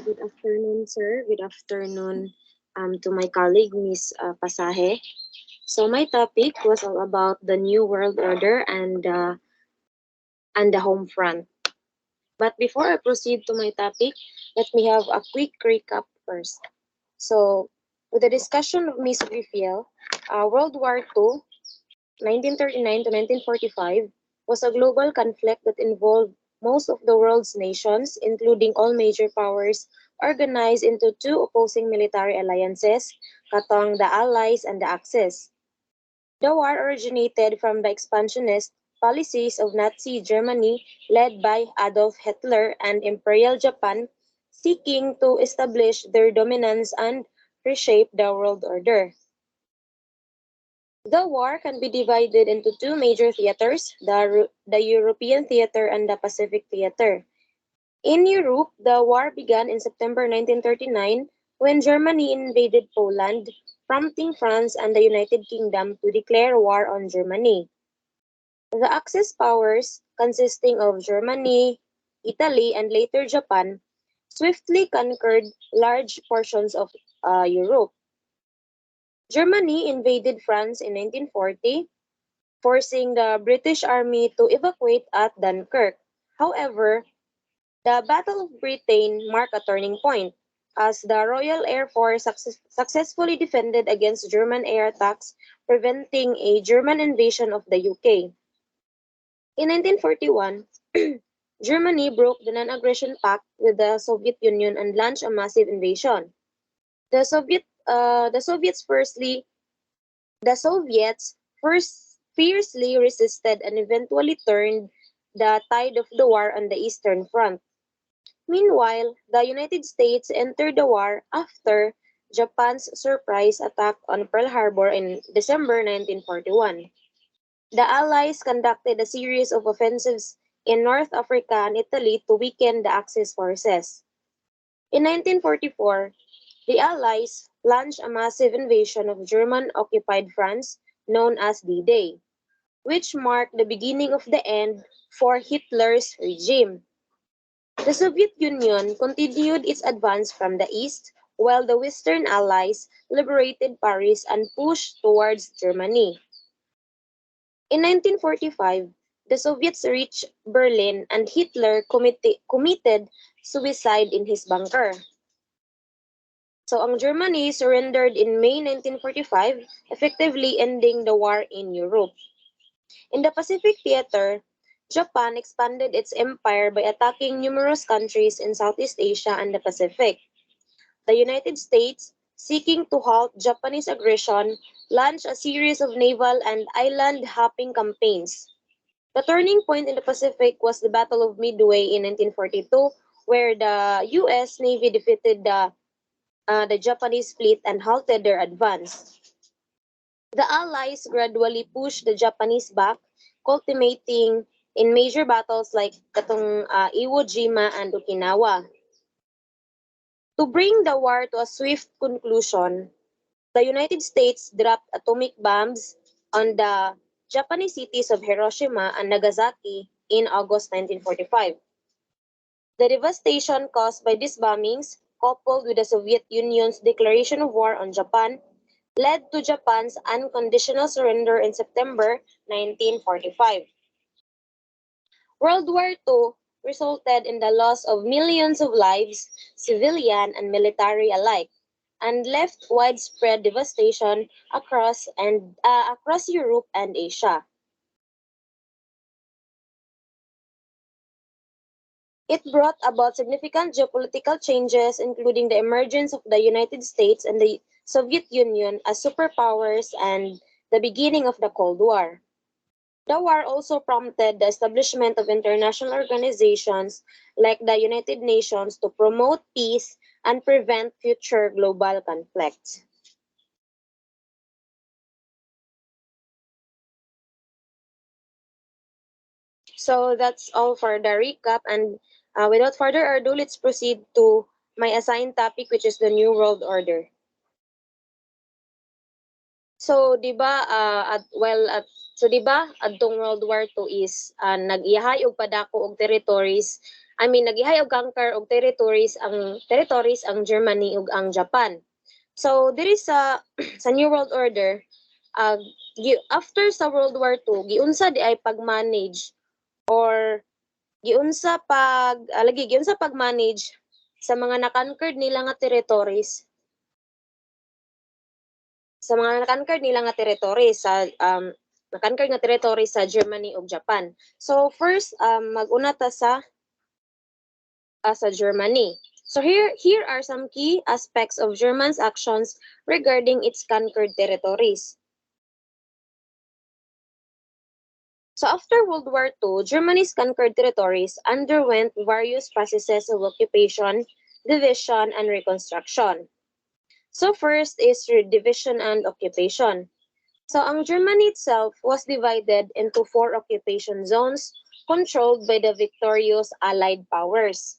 Good afternoon, sir. Good afternoon to my colleague, Miss Pasaje. So my topic was all about the New World Order and the home front. But before I proceed to my topic, let me have a quick recap first. So, with the discussion of Miss Griffiel, World War II, 1939 to 1945, was a global conflict that involved most of the world's nations, including all major powers, organized into two opposing military alliances, katong the Allies and the Axis. The war originated from the expansionist policies of Nazi Germany led by Adolf Hitler and Imperial Japan, seeking to establish their dominance and reshape the world order. The war can be divided into two major theaters, the European theater and the Pacific theater. In Europe, the war began in September 1939 when Germany invaded Poland, prompting France and the United Kingdom to declare war on Germany. The Axis powers, consisting of Germany, Italy, and later Japan, swiftly conquered large portions of Europe. Germany invaded France in 1940, forcing the British Army to evacuate at Dunkirk. However, the Battle of Britain marked a turning point, as the Royal Air Force successfully defended against German air attacks, preventing a German invasion of the UK. In 1941, Germany broke the non-aggression pact with the Soviet Union and launched a massive invasion. The Soviet, uh, the Soviets firstly, the Soviets first fiercely resisted and eventually turned the tide of the war on the Eastern Front. Meanwhile, the United States entered the war after Japan's surprise attack on Pearl Harbor in December 1941. The Allies conducted a series of offensives in North Africa and Italy to weaken the Axis forces. In 1944, the Allies launched a massive invasion of German-occupied France known as D-Day, which marked the beginning of the end for Hitler's regime. The Soviet Union continued its advance from the east, while the Western Allies liberated Paris and pushed towards Germany. In 1945, the Soviets reached Berlin and Hitler committed suicide in his bunker. So ang Germany surrendered in May 1945, effectively ending the war in Europe. In the Pacific theater, Japan expanded its empire by attacking numerous countries in Southeast Asia and the Pacific. The United States, seeking to halt Japanese aggression, launched a series of naval and island hopping campaigns. The turning point in the Pacific was the Battle of Midway in 1942, where the U.S. Navy defeated the Japanese fleet and halted their advance. The Allies gradually pushed the Japanese back, culminating in major battles like Iwo Jima and Okinawa. To bring the war to a swift conclusion, the United States dropped atomic bombs on the Japanese cities of Hiroshima and Nagasaki in August 1945. The devastation caused by these bombings, coupled with the Soviet Union's declaration of war on Japan, led to Japan's unconditional surrender in September 1945. World War II resulted in the loss of millions of lives, civilian and military alike, and left widespread devastation across Europe and Asia. It brought about significant geopolitical changes, including the emergence of the United States and the Soviet Union as superpowers and the beginning of the Cold War. The war also prompted the establishment of international organizations like the United Nations to promote peace and prevent future global conflicts. So that's all for the recap. And without further ado, let's proceed to my assigned topic, which is the New World Order. So, 'di ba, so 'di ba adtong World War II is nag-iyahay og padako og territories nagihay og conquer og territories ang Germany ug ang Japan. So diri sa sa New World Order, after sa World War II, giunsa di ay pag-manage or giunsa pag-manage sa mga na-conquered nila nga territories sa na-conquered nga territories sa Germany ug Japan. So first mag-una ta sa Germany. So here are some key aspects of Germany's actions regarding its conquered territories. So after World War II, Germany's conquered territories underwent various processes of occupation, division, and reconstruction. So first is division and occupation. So ang Germany itself was divided into 4 occupation zones controlled by the victorious Allied powers: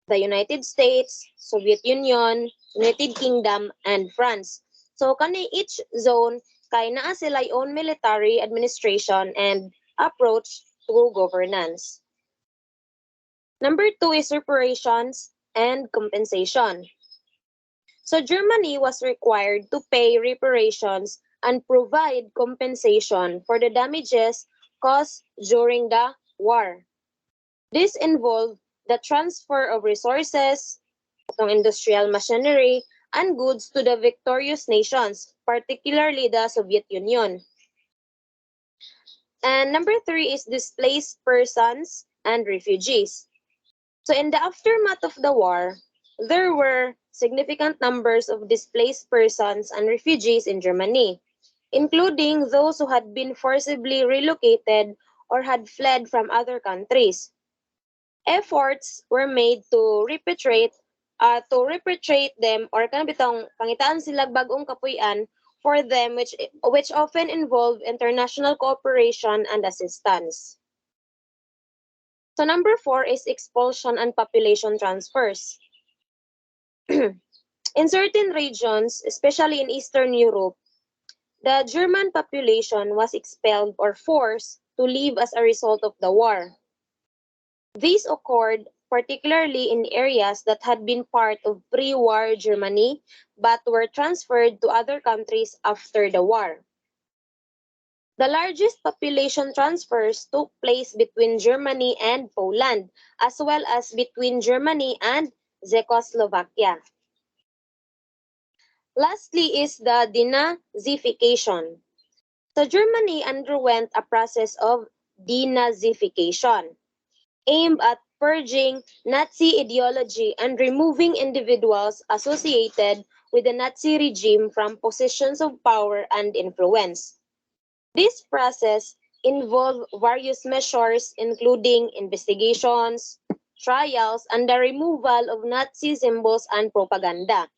the United States, Soviet Union, United Kingdom, and France. So kani each zone kay naa sila own military administration and approach to governance. Number 2 is reparations and compensation. So Germany was required to pay reparations and provide compensation for the damages caused during the war. This involved the transfer of resources, industrial machinery, and goods to the victorious nations, particularly the Soviet Union. And number 3 is displaced persons and refugees. So in the aftermath of the war, there were significant numbers of displaced persons and refugees in Germany, including those who had been forcibly relocated or had fled from other countries. Efforts were made to repatriate them or kanang pangitaan sila bagong kapuy-an for them, which often involve international cooperation and assistance. So number 4 is expulsion and population transfers. In certain regions, especially in Eastern Europe, the German population was expelled or forced to leave as a result of the war. This occurred particularly in areas that had been part of pre-war Germany but were transferred to other countries after the war. The largest population transfers took place between Germany and Poland, as well as between Germany and Czechoslovakia. Lastly is the denazification. So Germany underwent a process of denazification aimed at purging Nazi ideology and removing individuals associated with the Nazi regime from positions of power and influence. This process involved various measures including investigations, trials, and the removal of Nazi symbols and propaganda.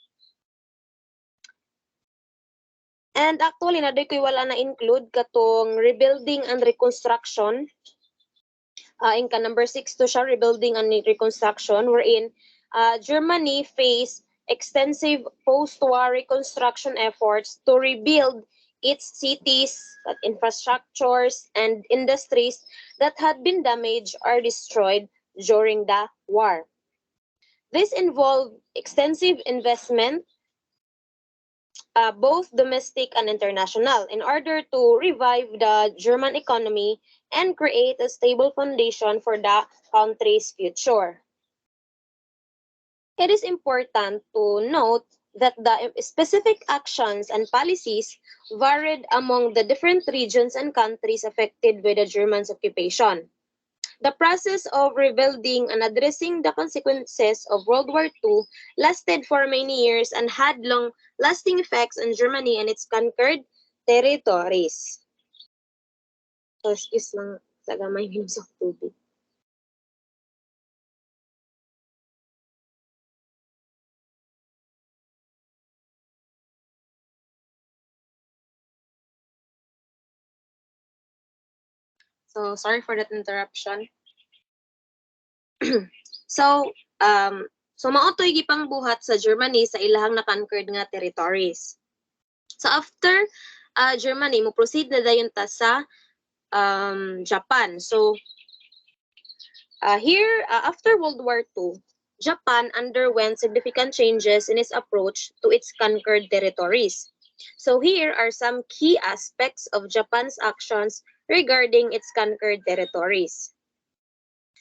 And actually, naday ko'y wala na-include katong rebuilding and reconstruction. In number 6 to siya, rebuilding and reconstruction, wherein Germany faced extensive post-war reconstruction efforts to rebuild its cities, infrastructures, and industries that had been damaged or destroyed during the war. This involved extensive investment, both domestic and international, in order to revive the German economy and create a stable foundation for the country's future. It is important to note that the specific actions and policies varied among the different regions and countries affected by the Germans' occupation. The process of rebuilding and addressing the consequences of World War II lasted for many years and had long-lasting effects on Germany and its conquered territories. So, excuse lang sa gamay minus of tubig. So, sorry for that interruption. So, maotoy gipang buhat sa Germany sa ilahang na-conquered nga territories. So, after Germany, mo proceed na dayon ta sa Japan. So, After World War II, Japan underwent significant changes in its approach to its conquered territories. So here are some key aspects of Japan's actions regarding its conquered territories.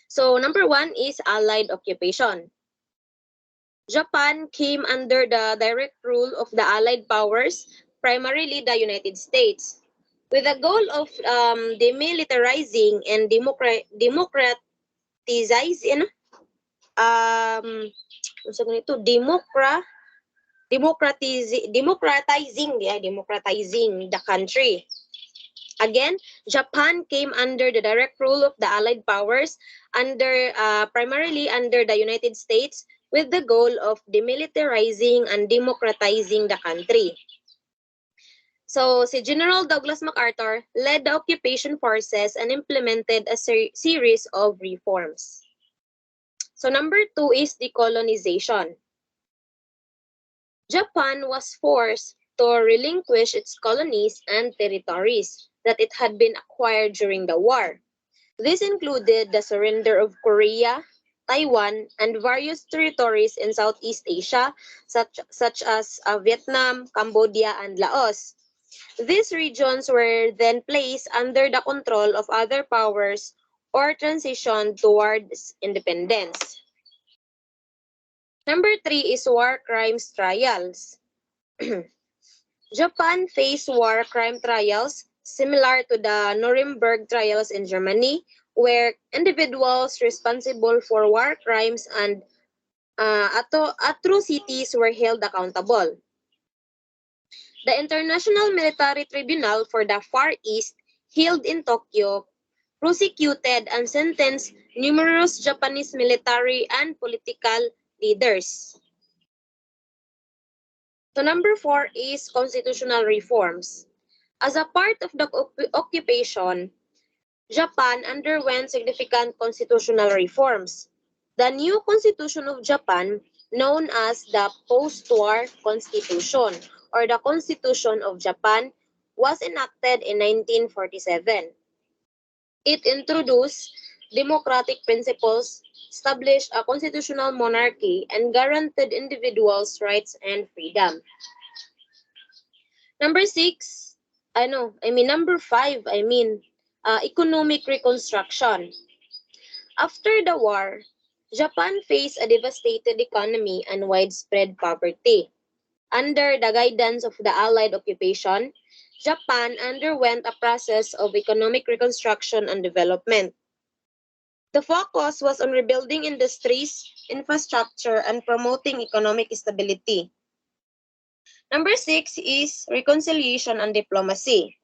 So number one is Allied occupation. Japan came under the direct rule of the Allied powers, primarily the United States, with the goal of demilitarizing and democratizing, unsa man ito? Democratizing the country. Again, Japan came under the direct rule of the Allied powers, primarily under the United States, with the goal of demilitarizing and democratizing the country. So, si General Douglas MacArthur led the occupation forces and implemented a series of reforms. So, number two is decolonization. Japan was forced to relinquish its colonies and territories that it had been acquired during the war. This included the surrender of Korea, Taiwan, and various territories in Southeast Asia, such as Vietnam, Cambodia, and Laos. These regions were then placed under the control of other powers or transitioned towards independence. Number three is war crimes trials. Japan faced war crime trials similar to the Nuremberg trials in Germany, where individuals responsible for war crimes and atrocities were held accountable. The International Military Tribunal for the Far East, held in Tokyo, prosecuted and sentenced numerous Japanese military and political leaders. So number four is constitutional reforms. As a part of the occupation, Japan underwent significant constitutional reforms. The new Constitution of Japan, known as the Post-War Constitution or the Constitution of Japan, was enacted in 1947. It introduced democratic principles, established a constitutional monarchy, and guaranteed individuals' rights and freedom. Number five, economic reconstruction. After the war, Japan faced a devastated economy and widespread poverty. Under the guidance of the Allied occupation, Japan underwent a process of economic reconstruction and development. The focus was on rebuilding industries, infrastructure, and promoting economic stability. Number six is reconciliation and diplomacy.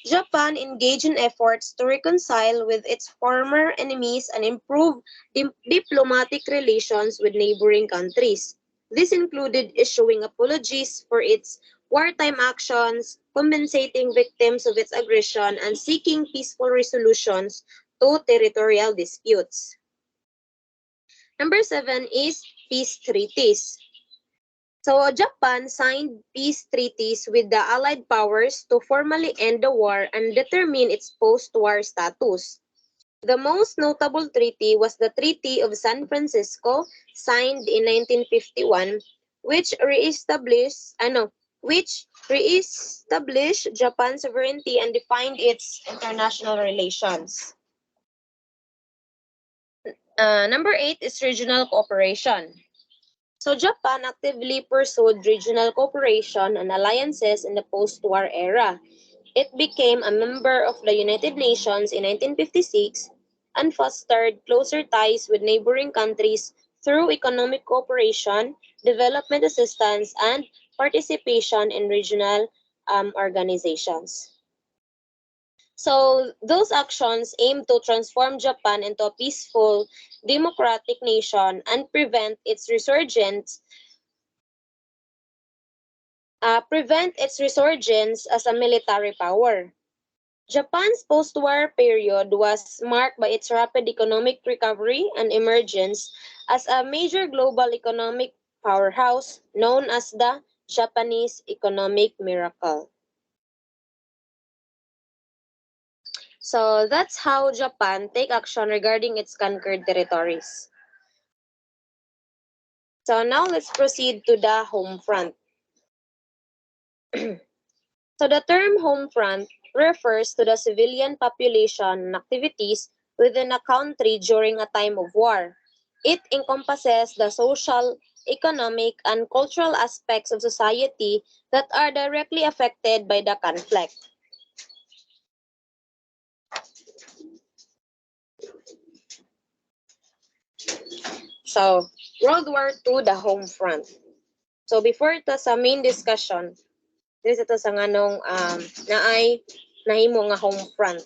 Japan engaged in efforts to reconcile with its former enemies and improve diplomatic relations with neighboring countries. This included issuing apologies for its wartime actions, compensating victims of its aggression, and seeking peaceful resolutions to territorial disputes. Number seven is peace treaties. So Japan signed peace treaties with the Allied powers to formally end the war and determine its post-war status. The most notable treaty was the Treaty of San Francisco, signed in 1951, which reestablished Japan's sovereignty and defined its international relations. Number eight is regional cooperation. So Japan actively pursued regional cooperation and alliances in the post-war era. It became a member of the United Nations in 1956 and fostered closer ties with neighboring countries through economic cooperation, development assistance, and participation in regional organizations. So those actions aim to transform Japan into a peaceful, democratic nation and prevent its resurgence as a military power. Japan's post-war period was marked by its rapid economic recovery and emergence as a major global economic powerhouse known as the Japanese economic miracle. So that's how Japan take action regarding its conquered territories. So now let's proceed to the home front. So the term home front refers to the civilian population and activities within a country during a time of war. It encompasses the social, economic, and cultural aspects of society that are directly affected by the conflict. So, World War II, the home front. So before ito sa main discussion, this ito sa nganong naay nahimo nga home front.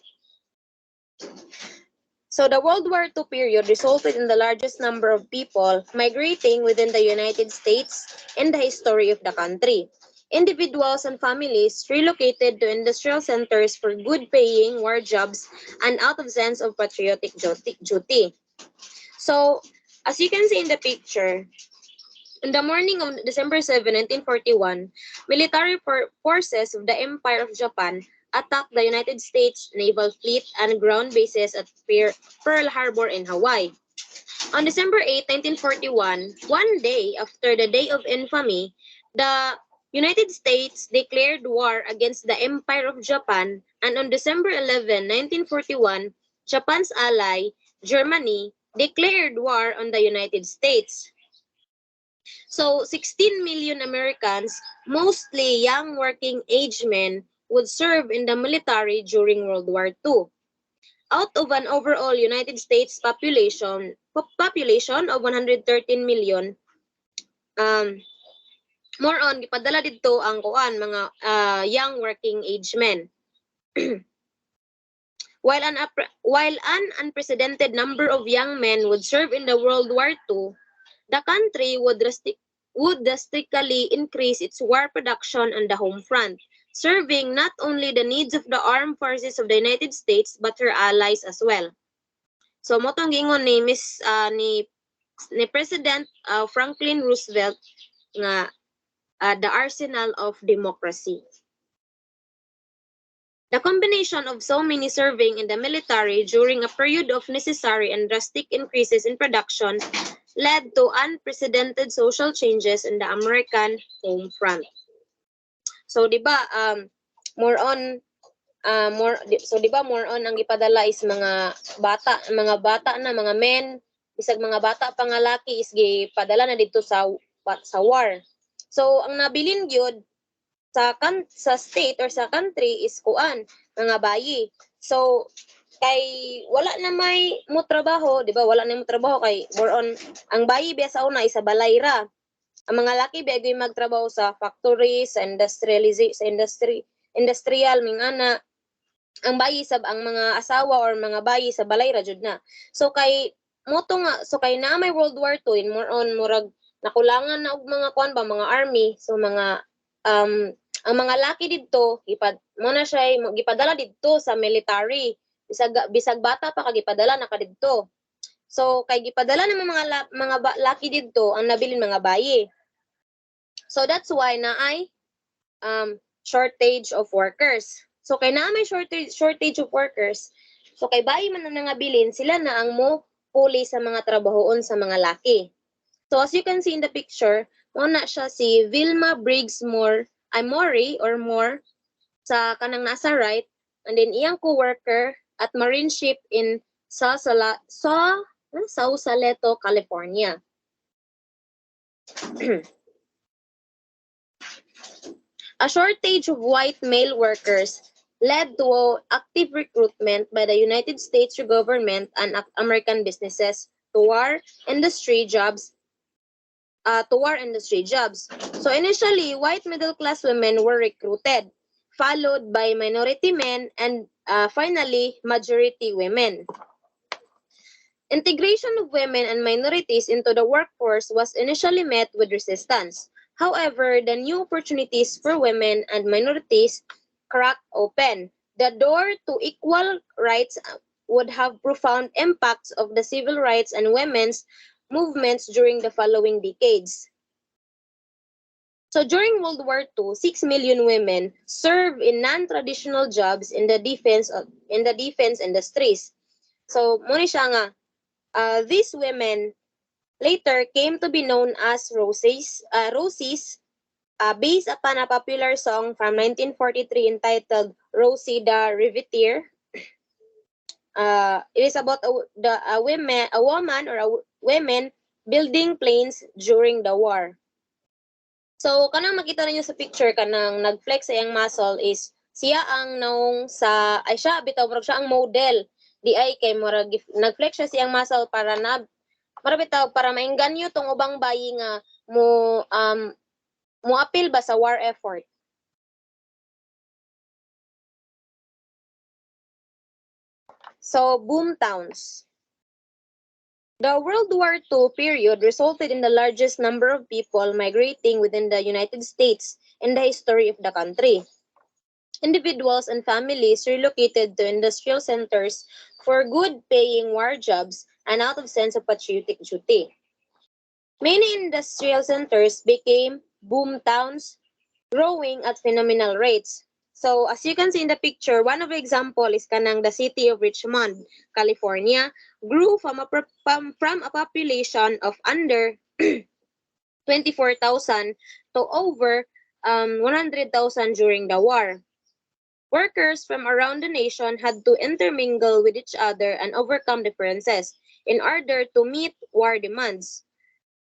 So the World War II period resulted in the largest number of people migrating within the United States in the history of the country. Individuals and families relocated to industrial centers for good-paying war jobs and out of sense of patriotic duty. So, as you can see in the picture, in the morning of December 7, 1941, military forces of the Empire of Japan attacked the United States Naval Fleet and ground bases at Pearl Harbor in Hawaii. On December 8, 1941, one day after the Day of Infamy, the United States declared war against the Empire of Japan, and on December 11, 1941, Japan's ally, Germany, declared war on the United States. So 16 million Americans, mostly young working age men, would serve in the military during World War II. Out of an overall United States population of 113 million, more on gipadala didto ang kuan mga young working age men. While an unprecedented number of young men would serve in the World War II, the country would drastically increase its war production on the home front, serving not only the needs of the armed forces of the United States but her allies as well. So mo tong gingon ni ni President Franklin Roosevelt nga the arsenal of democracy. The combination of so many serving in the military during a period of necessary and drastic increases in production led to unprecedented social changes in the American home front. So, di ba, more on ang ipadala is mga bata na mga men, bisag mga bata pangalaki is gipadala na dito sa war. So, ang nabilin gyud sa state or sa country is kuan mga bayi. So kay wala na may mo trabaho, di ba? Wala na mo trabaho kay more on ang bayi biya sa una isa balay ra. Ang mga laki biya magtrabaho sa factory, sa industrial mingana. Ang bayi ang mga asawa or mga bayi sa balay ra jud na. So kay na may World War II in more on murag nakulangan na og mga kuan ba mga army, so mga ang mga laki didto mo na siya gipadala didto sa military, bisag bata pa gipadala na kadidto. So kay gipadala ng mga laki didto ang nabilin mga bayi. So that's why naay shortage of workers. So kay na may shortage of workers, so kay bayi man na nangabilin, sila na ang mo puli sa mga trabahoon sa mga laki. So as you can see in the picture, mo na siya si Vilma Briggs Moore sa kanang nasa right, and then iyang co-worker at marine ship in Sausalito, California. A shortage of white male workers led to active recruitment by the United States government and American businesses to war industry jobs. So initially, white middle-class women were recruited, followed by minority men, and finally, majority women. Integration of women and minorities into the workforce was initially met with resistance. However, the new opportunities for women and minorities cracked open. The door to equal rights would have profound impacts of the civil rights and women's movements during the following decades. So during World War II, 6 million women served in non-traditional jobs in the defense industries. So mo ni siya nga these women later came to be known as Rosies, based upon a popular song from 1943 entitled Rosie the Riveteer. It is about a woman or women building planes during the war. So kanang makita ninyo sa picture kanang nag-flex sa iyang muscle is siya ang naong sa ay siya bitaw murag siya ang model di ay kay murag nag-flex siya sa iyang muscle para na murag bitaw para maingganyo tong ubang bayi nga mo appeal ba sa war effort. So boom towns. The World War II period resulted in the largest number of people migrating within the United States in the history of the country. Individuals and families relocated to industrial centers for good-paying war jobs and out of sense of patriotic duty. Many industrial centers became boom towns, growing at phenomenal rates. So as you can see in the picture, one of the example is kanang the city of Richmond, California, grew from a population of under 24,000 to over 100,000 during the war. Workers from around the nation had to intermingle with each other and overcome differences in order to meet war demands.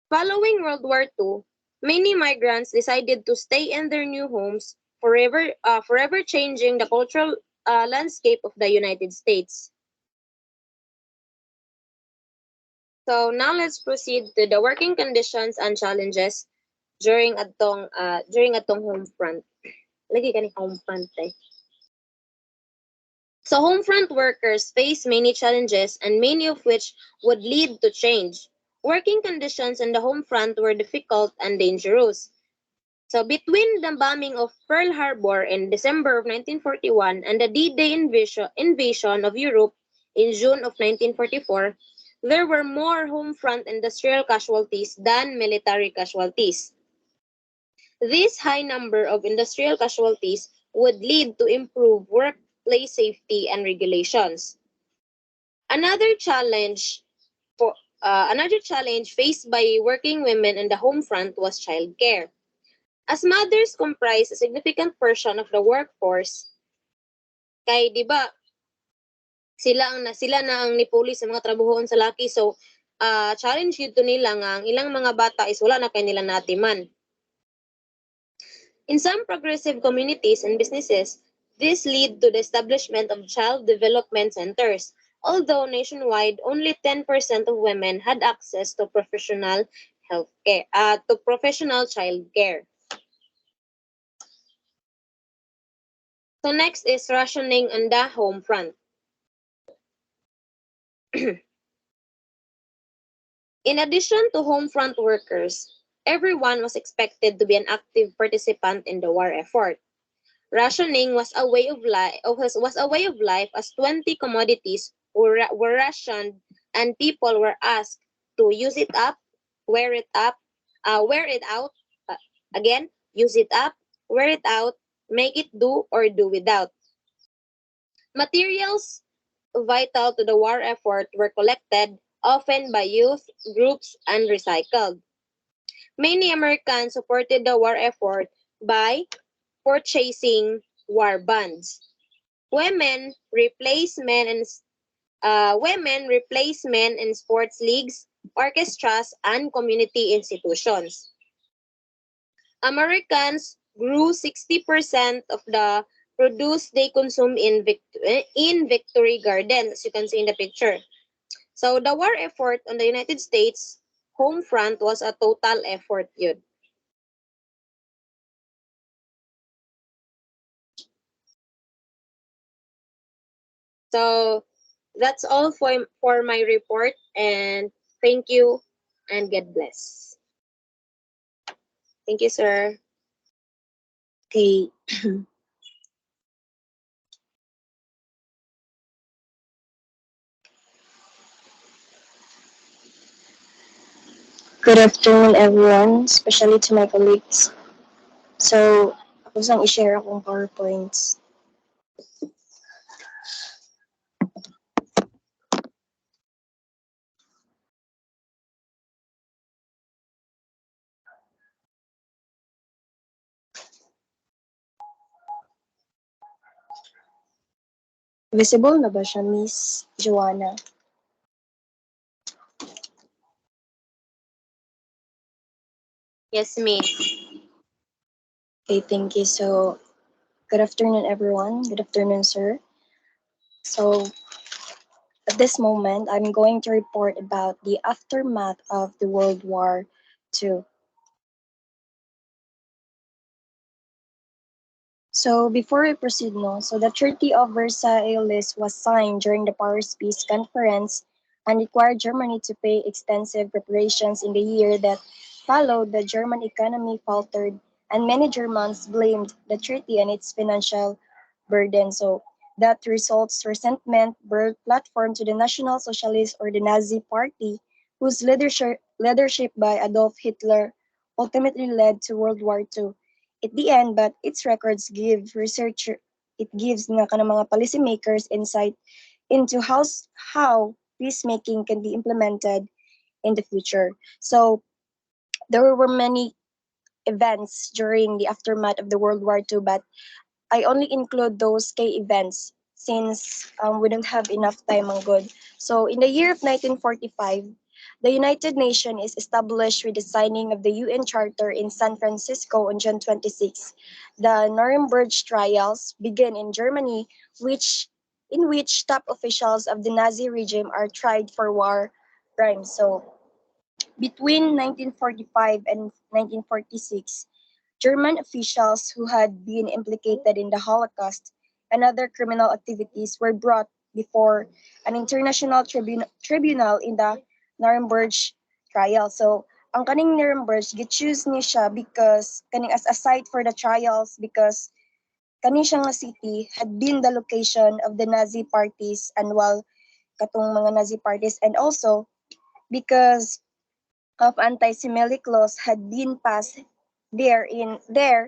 Following World War II, many migrants decided to stay in their new homes, forever changing the cultural landscape of the United States. So now let's proceed to the working conditions and challenges during atong home front. Lagi ka ni home front eh. So homefront workers face many challenges and many of which would lead to change. Working conditions in the home front were difficult and dangerous. So between the bombing of Pearl Harbor in December of 1941 and the D-Day invasion of Europe in June of 1944, there were more home front industrial casualties than military casualties. This high number of industrial casualties would lead to improved workplace safety and regulations. Another challenge faced by working women in the home front was childcare. As mothers comprise a significant portion of the workforce, kay di ba sila na ang nipuli sa mga trabahoon sa laki, so challenge yun nila nga ang ilang mga bata is wala na kay nila natiman. In some progressive communities and businesses, this lead to the establishment of child development centers. Although nationwide, only 10% of women had access to professional child care. So next is rationing on the home front. In addition to home front workers, everyone was expected to be an active participant in the war effort. Rationing was a way of life as 20 commodities were rationed and people were asked to use it up, wear it out, again, use it up, wear it out, make it do or do without. Materials vital to the war effort were collected, often by youth groups, and recycled. Many Americans supported the war effort by purchasing war bonds. Women replaced men in sports leagues, orchestras, and community institutions. Americans grew 60% of the produce they consume in Victory Garden, as you can see in the picture. So the war effort on the United States home front was a total effort yun. So that's all for my report, and thank you and God bless. Thank you, sir. Okay. Good afternoon, everyone, especially to my colleagues. So, ako sang i-share akong PowerPoints. Visible na ba siya, Miss Joanna? Yes, Miss. Okay, thank you. So, good afternoon, everyone. Good afternoon, sir. So, at this moment, I'm going to report about the aftermath of the World War II. So before we proceed, the Treaty of Versailles was signed during the Paris Peace Conference and required Germany to pay extensive reparations in the year that followed. The German economy faltered, and many Germans blamed the treaty and its financial burden. So that results resentment birth platform to the National Socialist or the Nazi Party, whose leadership by Adolf Hitler ultimately led to World War II at the end, but its records give researcher it gives nga kanang mga policymakers insight into how peacemaking can be implemented in the future. So there were many events during the aftermath of the World War II, but I only include those key events since we don't have enough time on good. So in the year of 1945, the United Nations is established with the signing of the UN Charter in San Francisco on June 26. The Nuremberg trials begin in Germany, in which top officials of the Nazi regime are tried for war crimes. So between 1945 and 1946, German officials who had been implicated in the Holocaust and other criminal activities were brought before an international tribunal in the Nuremberg trial. So, ang kaning Nuremberg, gi-choose ni siya because kaning as a site for the trials because kani siya nga city had been the location of the Nazi parties annual katong mga Nazi parties, and also because of anti-Semitic laws had been passed in the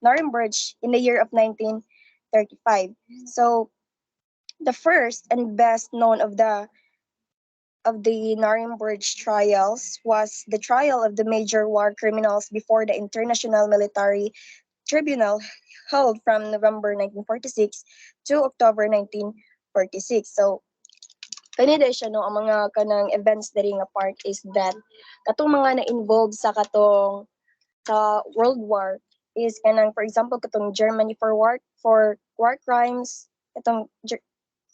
Nuremberg in the year of 1935. So the first and best known of the Nuremberg trials was the trial of the major war criminals before the International Military Tribunal, held from November 1946 to October 1946. So kani day siya no, ang mga kanang events diri nga part is that katong mga na-involved sa World War is kanang, for example, katong Germany for war crimes, katong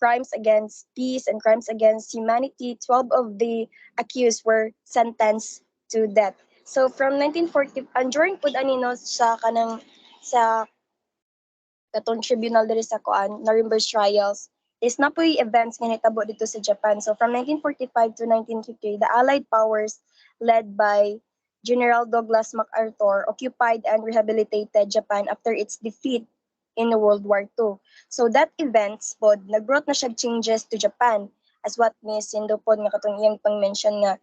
crimes against peace and crimes against humanity. 12 of the accused were sentenced to death. So from 1940, and during pud ani no sa kanang sa katong tribunal diri sa kuan Nuremberg trials is napoy events nga nitabo dito sa Japan. So from 1945 to 1950, the Allied powers led by General Douglas MacArthur occupied and rehabilitated Japan after its defeat in the World War II. So that events pod nagbrought na siya changes to Japan, as what Miss Sindo pod nga katong iyang pang-mention nga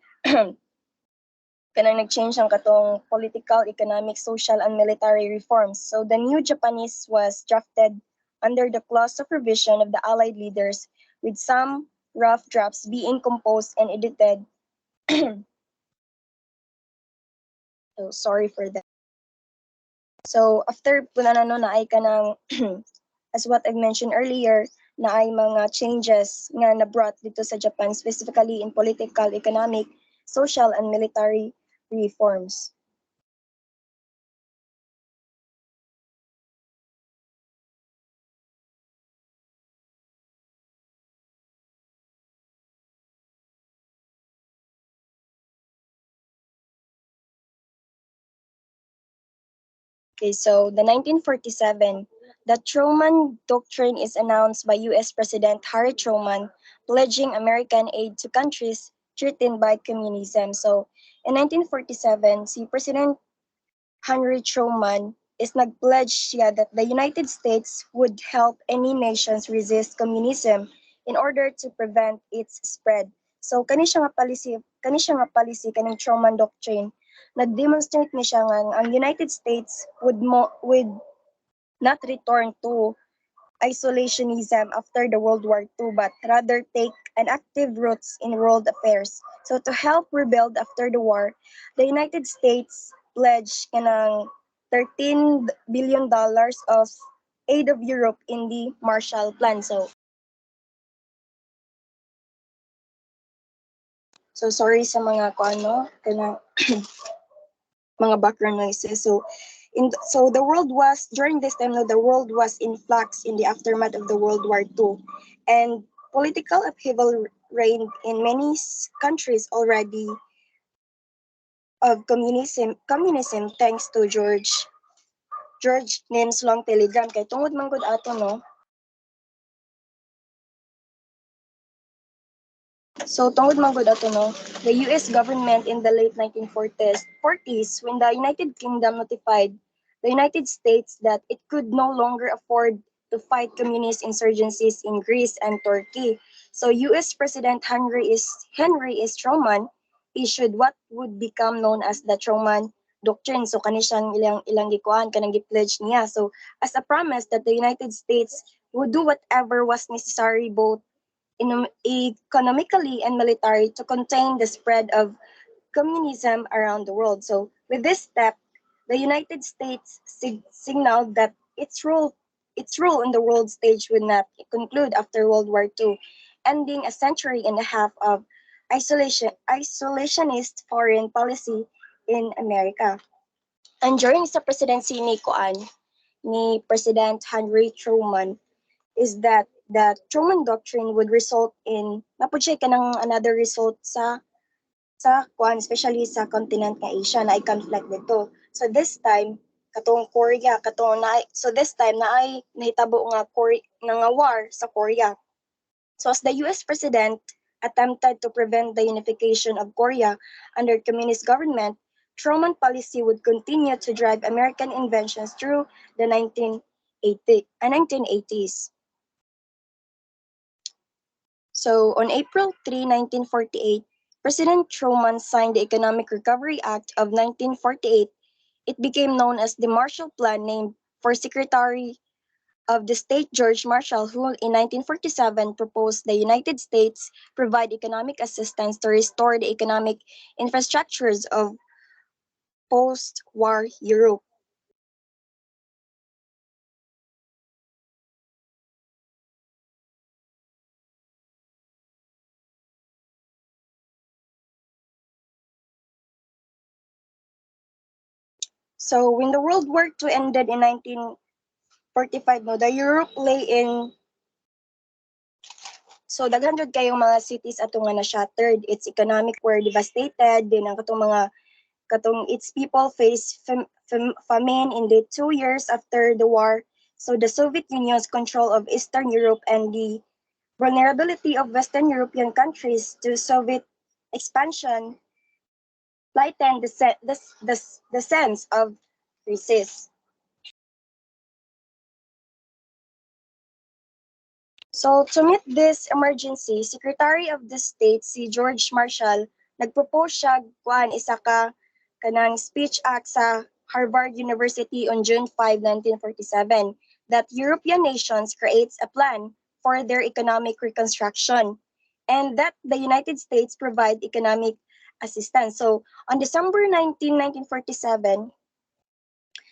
kanang nag-change ang katong political, economic, social, and military reforms. So the new Japanese was drafted under the close supervision of the Allied leaders, with some rough drafts being composed and edited. So sorry for that. So after puna na no na ay kanang as what I mentioned earlier, na ay mga changes nga na brought dito sa Japan, specifically in political, economic, social, and military reforms. Okay, so the 1947, the Truman Doctrine is announced by U.S. President Harry Truman, pledging American aid to countries threatened by communism. So in 1947, si President Henry Truman is nag-pledge siya that the United States would help any nations resist communism in order to prevent its spread. So kani siya nga policy kaning Truman Doctrine nag-demonstrate ni siya nga ang United States would not return to isolationism after the World War II, but rather take an active roots in world affairs. So to help rebuild after the war, the United States pledged kanang $13 billion of aid of Europe in the Marshall Plan. So sorry sa mga kuano kanang mga background noises. So the world was during this time, no, the world was in flux in the aftermath of the World War II, and political upheaval reigned in many countries already of communism thanks to George Nim's long telegram kay tungod man gud ato no. So tungod man gud ato no, the US government in the late 1940s when the United Kingdom notified the United States that it could no longer afford to fight communist insurgencies in Greece and Turkey. So US President Henry S. Truman issued what would become known as the Truman Doctrine. So kani siyang ilang gikuan kanang gipledge niya. So as a promise that the United States would do whatever was necessary both economically and military to contain the spread of communism around the world. So with this step, the United States signaled that its rule on the world stage would not conclude after World War II, ending a century and a half of isolationist foreign policy in America. And during sa presidency ni President Henry Truman, is that the Truman Doctrine would result in napud siya kanang another result sa kuan especially sa continent nga Asia na ay conflict dito. So this time katong Korea so this time na ay nahitabo nga war sa Korea. So as the US president attempted to prevent the unification of Korea under communist government, Truman policy would continue to drive American inventions through the 1980s. So on April 3, 1948, President Truman signed the Economic Recovery Act of 1948. It became known as the Marshall Plan, named for Secretary of the State George Marshall, who in 1947 proposed the United States provide economic assistance to restore the economic infrastructures of post-war Europe. So when the World War II ended in 1945, no, the Europe lay in. So daghan jud kayong mga cities ato nga na shattered. Its economic were devastated. Din ang katong its people face famine in the 2 years after the war. So the Soviet Union's control of Eastern Europe and the vulnerability of Western European countries to Soviet expansion lightened the sense of crisis. So to meet this emergency, Secretary of the State si George Marshall nagpropose siya isa ka kanang speech act sa Harvard University on June 5, 1947 that European nations creates a plan for their economic reconstruction and that the United States provide economic assistance. So on December 19, 1947,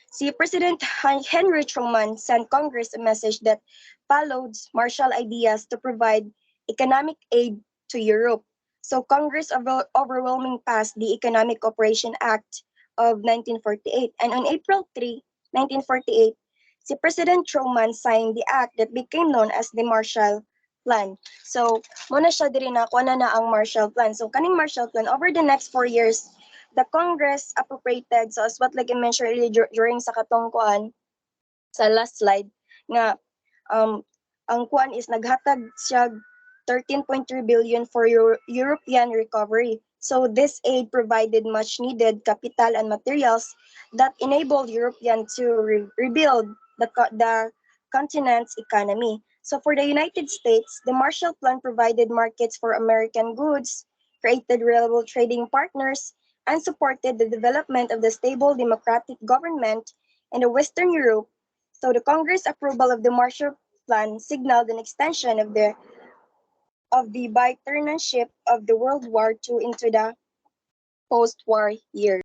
si President Henry Truman sent Congress a message that followed Marshall ideas to provide economic aid to Europe. So Congress overwhelmingly passed the Economic Cooperation Act of 1948. And on April 3, 1948, si President Truman signed the act that became known as the Marshall Plan. So, muna siya diri na ang Marshall Plan. So, kaning Marshall Plan, over the next 4 years, the Congress appropriated, so as what like I mentioned earlier during sa katong sa last slide, nga ang kuan is naghatag siya 13.3 billion for European recovery. So this aid provided much needed capital and materials that enabled Europeans to rebuild the continent's economy. So for the United States, the Marshall Plan provided markets for American goods, created reliable trading partners, and supported the development of the stable democratic government in the Western Europe. So the Congress approval of the Marshall Plan signaled an extension of the veteranship of the World War II into the post-war years.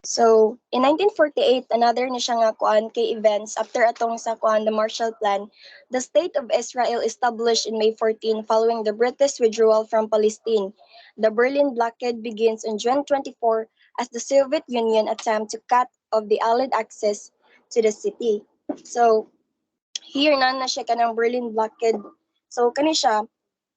So, in 1948, another na siya nga kuan kay events after atong sa kuan the Marshall Plan, the state of Israel established in May 14 following the British withdrawal from Palestine. The Berlin blockade begins on June 24 as the Soviet Union attempt to cut off the Allied access to the city. So, here na siya kanang Berlin blockade. So, kani siya,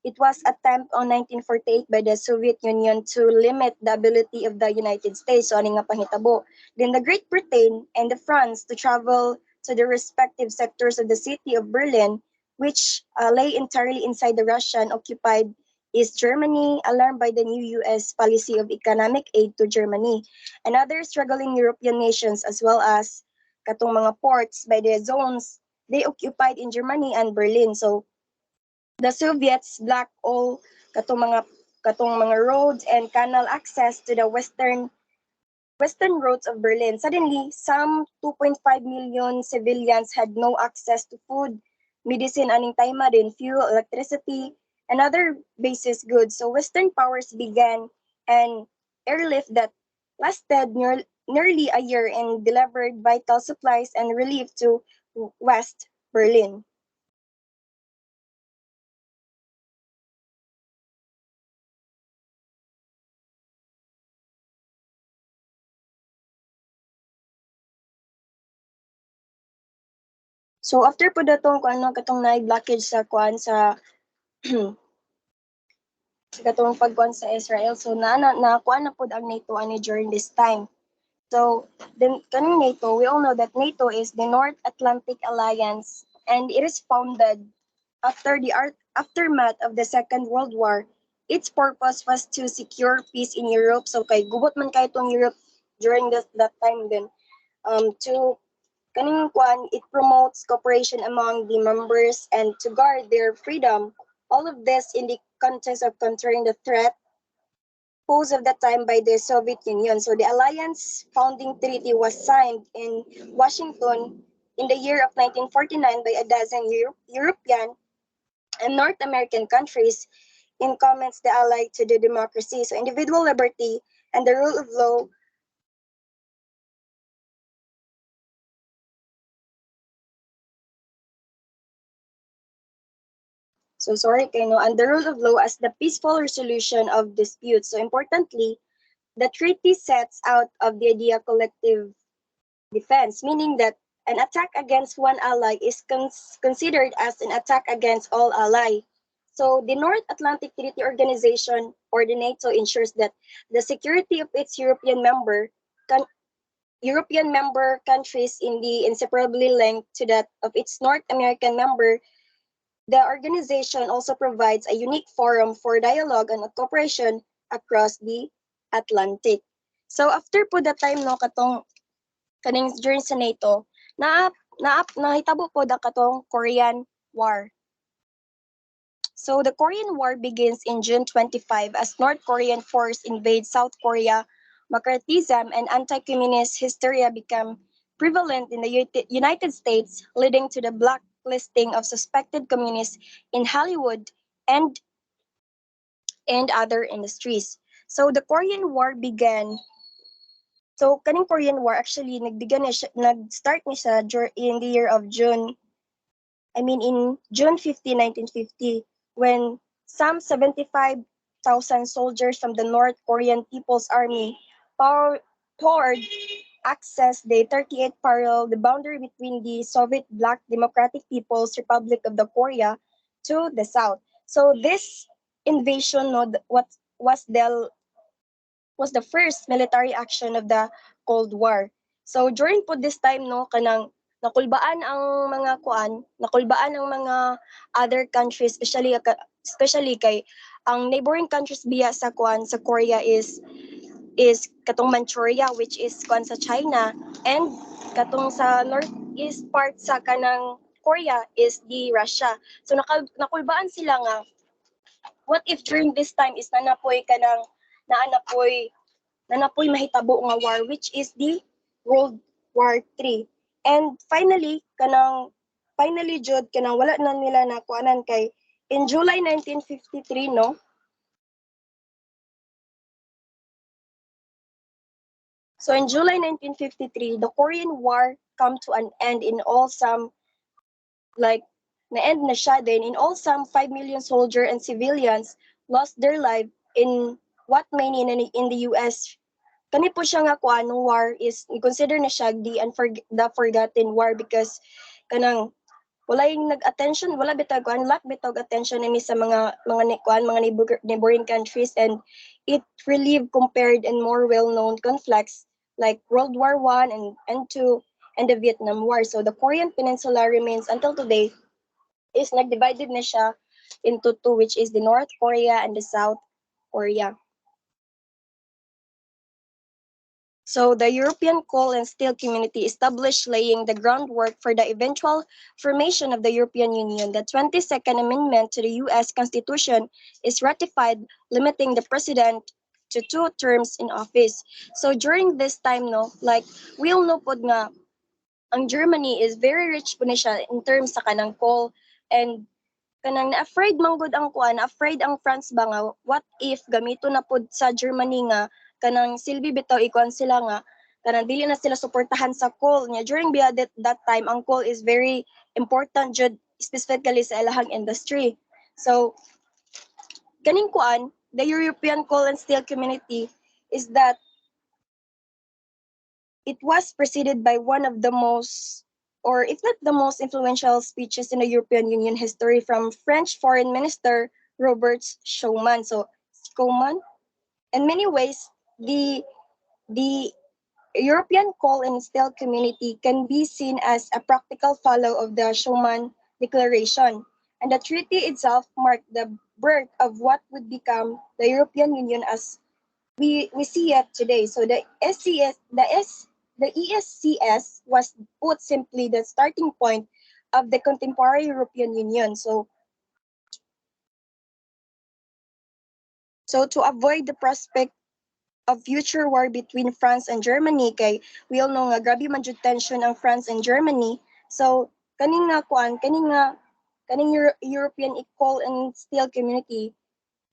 it was attempt on 1948 by the Soviet Union to limit the ability of the United States, so ani nga panghitabo. Then the Great Britain and the France to travel to the respective sectors of the city of Berlin, which lay entirely inside the Russian occupied East Germany, alarmed by the new US policy of economic aid to Germany and other struggling European nations, as well as katong mga ports by the zones they occupied in Germany and Berlin. So the Soviets blocked all katong mga roads and canal access to the western roads of Berlin. Suddenly, some 2.5 million civilians had no access to food, medicine, aning tayma din, fuel, electricity, and other basic goods. So Western powers began an airlift that lasted nearly a year and delivered vital supplies and relief to West Berlin. So after po datong kung ano katong blockage sa kuan sa sa katong pagkuan sa Israel, so na kuan na pud ang NATO ani during this time. So then kaning NATO, we all know that NATO is the North Atlantic Alliance and it is founded after the aftermath of the Second World War. Its purpose was to secure peace in Europe. So kay gubot man kay tong Europe during that time then to kaning kwan, it promotes cooperation among the members and to guard their freedom. All of this in the context of countering the threat posed of that time by the Soviet Union. So the alliance founding treaty was signed in Washington in the year of 1949 by a dozen European and North American countries in comments the allied to the democracy. So individual liberty and the rule of law. So sorry kayo, and the rule of law as the peaceful resolution of disputes. So importantly, the treaty sets out of the idea collective defense, meaning that an attack against one ally is considered as an attack against all ally. So the North Atlantic Treaty Organization, or the NATO, ensures that the security of its European member countries in the inseparably linked to that of its North American member. The organization also provides a unique forum for dialogue and cooperation across the Atlantic. So after po that time no katong kaning during sa NATO, nahitabo po da katong Korean War. So the Korean War begins in June 25 as North Korean force invade South Korea. McCarthyism and anti-communist hysteria become prevalent in the United States, leading to the blacklisting of suspected communists in Hollywood and other industries. So the Korean War began. So kaning Korean War actually nag-start ni siya in the year of in June 15, 1950, when some 75,000 soldiers from the North Korean People's Army poured access the 38th parallel, the boundary between the Soviet Black Democratic People's Republic of the Korea to the south. So this invasion what was the first military action of the Cold War. So during po this time no kanang nakulbaan ang mga other countries, especially kay ang neighboring countries biya sa Korea is is katong Manchuria, which is kuan sa China, and katong sa northeast part sa kanang Korea is the Russia. So nakulbaan sila nga what if during this time is nanapoy kanang nanapoy mahitabo nga war, which is the World War III. And finally jud kanang wala na nila nakuanan kay in July 1953 no. So in July 1953, the Korean War come to an end in all some like na-end na siya din in all some 5 million soldiers and civilians lost their life in what many in the US kani po siya nga kuan war is consider na siya the forgotten war because kanang wala yung nag-attention, wala bitag kuan, lack bitag attention ni sa mga neighboring countries, and it relieved compared and more well-known conflicts like World War I and II and the Vietnam War. So the Korean Peninsula remains until today is nagdivided na siya into two, which is the North Korea and the South Korea. So the European Coal and Steel Community established laying the groundwork for the eventual formation of the European Union. The 22nd Amendment to the US Constitution is ratified, limiting the president to 2 terms in office. So during this time, no, like we all know pod nga ang Germany is very rich po siya in terms sa kanang coal, and kanang na-afraid manggod ang kuan, afraid ang France ba nga what if gamito na pod sa Germany nga kanang silbi bitaw ikuan sila nga kanang dili na sila suportahan sa coal niya during that time ang coal is very important jud specifically sa ilahang industry. So kaning kuan the European Coal and Steel Community is that it was preceded by one of the most, or if not the most influential speeches in the European Union history from French Foreign Minister Robert Schuman. So Schuman, in many ways, the European Coal and Steel Community can be seen as a practical follow of the Schuman Declaration, and the treaty itself marked the birth of what would become the European Union as we see it today. So the ESCS was put simply the starting point of the contemporary European Union. So to avoid the prospect of future war between France and Germany, kay we all know nga grabe man jud tension ang France and Germany. So kaning European Coal and Steel Community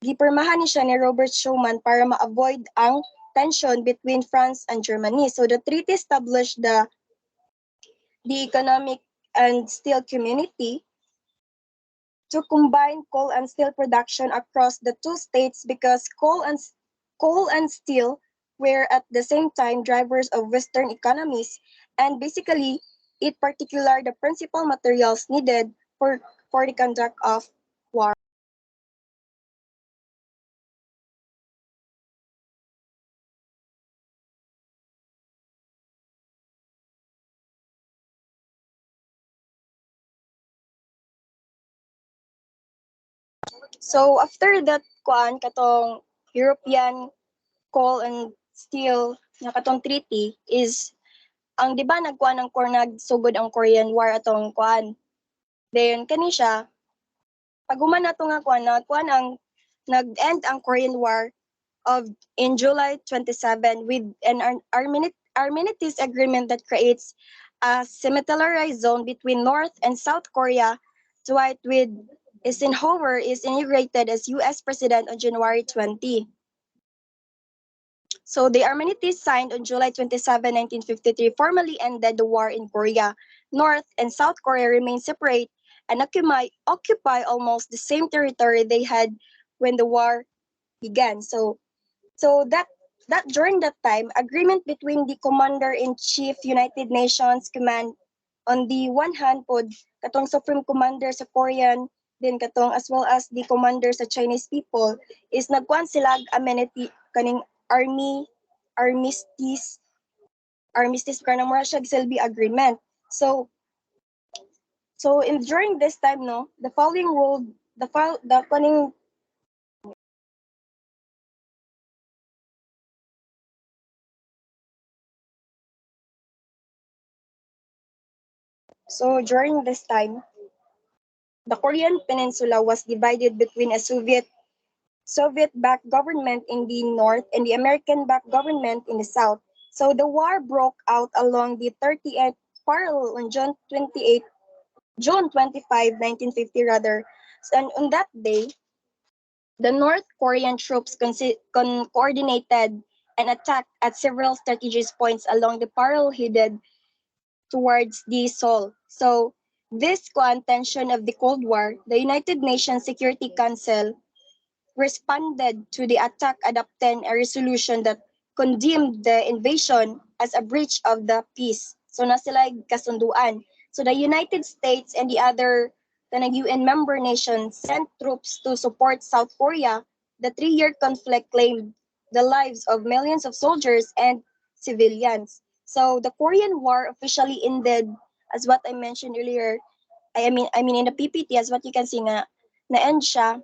gipirmahan ni siya ni Robert Schuman para ma-avoid ang tension between France and Germany. So the treaty established the economic and steel community to combine coal and steel production across the two states because coal and steel were at the same time drivers of Western economies, and basically it particular the principal materials needed for the conduct of war. So after that kuan katong European Coal and Steel nga katong treaty is ang di ba nagkuan ng nagsugod ang Korean War atong kuan. Then kani siya pag human nato nga kuan ang nag-end ang Korean War of in July 27 with an Armistice agreement that creates a semilitarized zone between North and South Korea. Dwight with Eisenhower is inaugurated as US President on January 20. So the Armistice signed on July 27, 1953 formally ended the war in Korea. North and South Korea remain separate and occupy almost the same territory they had when the war began. So that during that time, agreement between the Commander-in-Chief United Nations Command on the one hand pod katong Supreme Commander sa Korean, then katong as well as the commander sa Chinese people is nagkuan sila amenity kaning armistice kanang mura siya silbi agreement. So during this time no, the following rule the kaning So during this time, the Korean Peninsula was divided between a Soviet-backed government in the north and the American-backed government in the south. So the war broke out along the 30th parallel on June 25, 1950 rather. And on that day, the North Korean troops coordinated an attack at several strategic points along the parallel headed towards the Seoul. So this co-tension of the Cold War, the United Nations Security Council responded to the attack adopting a resolution that condemned the invasion as a breach of the peace. So na sila kasunduan. So the United States and the other UN member nations sent troops to support South Korea. The 3-year conflict claimed the lives of millions of soldiers and civilians. So the Korean War officially ended, as what I mentioned earlier. I mean in the PPT, as what you can see nga, na-end siya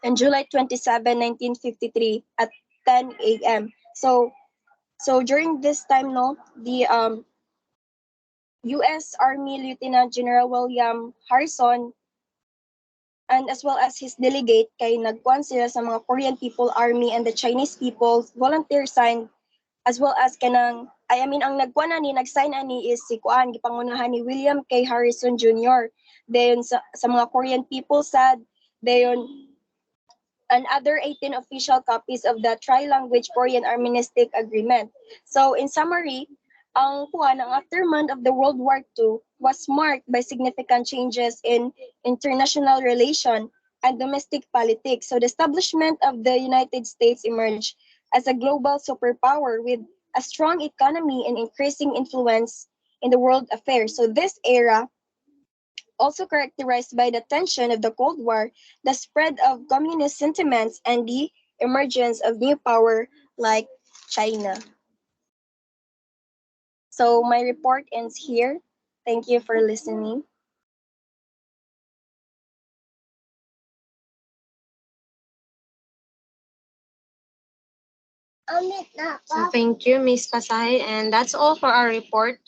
on July 27, 1953 at 10 a.m. So during this time, no, the U.S. Army Lieutenant General William Harrison and as well as his delegate kay nagkuan sila sa mga Korean People Army and the Chinese People volunteer signed as well as kanang ang nagkuan ani nagsign ani is si kuan gipangunahan ni William K. Harrison Jr. Dayon sa mga Korean people sad dayon and other 18 official copies of the tri-language Korean Armistice Agreement. So in summary, ang aftermath of the World War II was marked by significant changes in international relation and domestic politics. So the establishment of the United States emerged as a global superpower with a strong economy and increasing influence in the world affairs. So this era also characterized by the tension of the Cold War, the spread of communist sentiments, and the emergence of new power like China. So my report ends here. Thank you for listening. So thank you, Miss Pasay, and that's all for our report.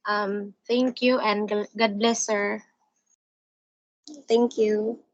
Thank you and God bless, sir. Thank you.